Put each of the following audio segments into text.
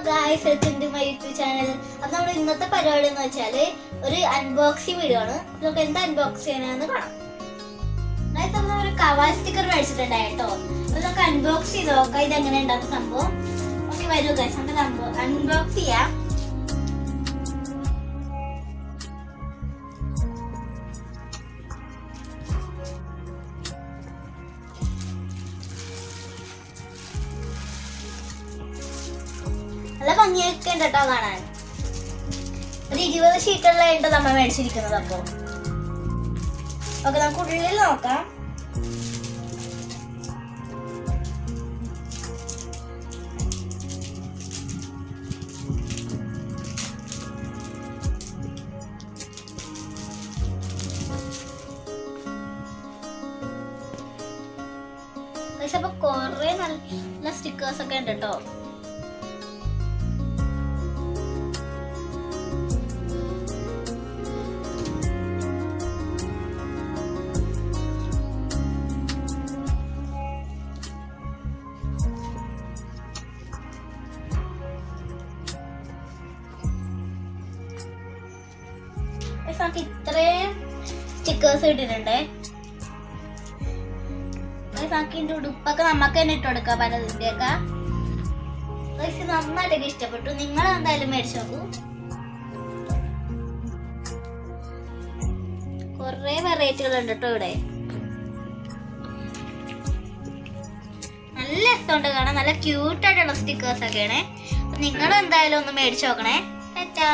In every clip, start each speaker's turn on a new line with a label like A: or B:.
A: guys, welcome to my YouTube channel. അപ്പോൾ നമ്മുടെ ഇന്നത്തെ പരിപാടി എന്ന് വെച്ചാൽ ഒരു അൺബോക്സിംഗ് വീഡിയോ ആണ്. നമുക്ക് എന്താ അൺബോക്സ് ചെയ്യണമെന്ന് കാണാം. ഗൈസ്, നമ്മൾ ഒരു കവർ സ്റ്റിക്കർ മേടിച്ചിട്ടുണ്ടായി കേട്ടോ. അപ്പോൾ നമുക്ക് അൺബോക്സ് ചെയ്ത് നോക്കാം ഇത് എങ്ങനെ ഉണ്ടാക്കുന്ന സംഭവം. ഓക്കെ, വരൂ ഗൈസ്, നമുക്ക് അൺബോക്സ് ചെയ്യാം. നല്ല ഭംഗിയൊക്കെ ഉണ്ട് കേട്ടോ കാണാൻ. ഒരു 20 ഷീറ്റുള്ളതായിട്ട് നമ്മൾ മേടിച്ചിരിക്കുന്നത്. അപ്പൊ ഓക്കെ, നമുക്ക് ഉള്ളിൽ നോക്കാം. പക്ഷെ അപ്പൊ കൊറേ നല്ല സ്റ്റിക്കേഴ്സ് ഒക്കെ ഉണ്ട് കേട്ടോ. നമുക്ക് ഇത്രയും സ്റ്റിക്കേഴ്സ് ഇട്ടിട്ടുണ്ട്. ഇതിന്റെ ഉടുപ്പൊക്കെ നമുക്ക് തന്നെ ഇട്ട് കൊടുക്കാം പലതിന്റെയൊക്കെ. നന്നായിട്ടൊക്കെ ഇഷ്ടപ്പെട്ടു. നിങ്ങൾ എന്തായാലും മേടിച്ചു നോക്കൂ. കൊറേ വെറൈറ്റികൾ ഉണ്ട് കേട്ടോ ഇവിടെ. നല്ല രസമുണ്ട് കാണാൻ. നല്ല ക്യൂട്ടായിട്ടുള്ള സ്റ്റിക്കേഴ്സ് ഒക്കെയാണ്. നിങ്ങൾ എന്തായാലും ഒന്ന് മേടിച്ചു നോക്കണേ. ടാറ്റാ.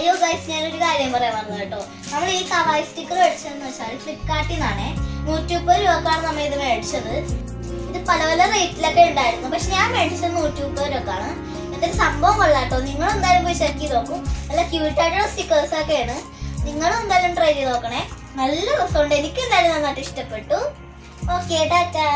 A: അയ്യോ ഗൈസ്, ഞാനൊരു കാര്യം പറയാൻ വന്നത് കേട്ടോ. നമ്മൾ ഈ കവായി സ്റ്റിക്കർ മേടിച്ചതെന്ന് വെച്ചാൽ ഫ്ലിപ്കാർട്ടിൽ നിന്നാണ്. 130 രൂപക്കാണ് നമ്മൾ ഇത് മേടിച്ചത്. ഇത് പല പല റേറ്റിലൊക്കെ ഉണ്ടായിരുന്നു. പക്ഷെ ഞാൻ മേടിച്ചത് 130 രൂപക്കാണ്. എന്തൊരു സംഭവം കൊള്ളാട്ടോ. നിങ്ങൾ എന്തായാലും പോയി ചെക്ക് ചെയ്ത് നോക്കും. നല്ല ക്യൂട്ടായിട്ടുള്ള സ്റ്റിക്കേഴ്സ് ഒക്കെയാണ്. നിങ്ങളും എന്തായാലും ട്രൈ ചെയ്ത് നോക്കണേ. നല്ല രസമുണ്ട്. എനിക്ക് എന്തായാലും നന്നായിട്ട് ഇഷ്ടപ്പെട്ടു. ഓക്കെ, ടാറ്റാ.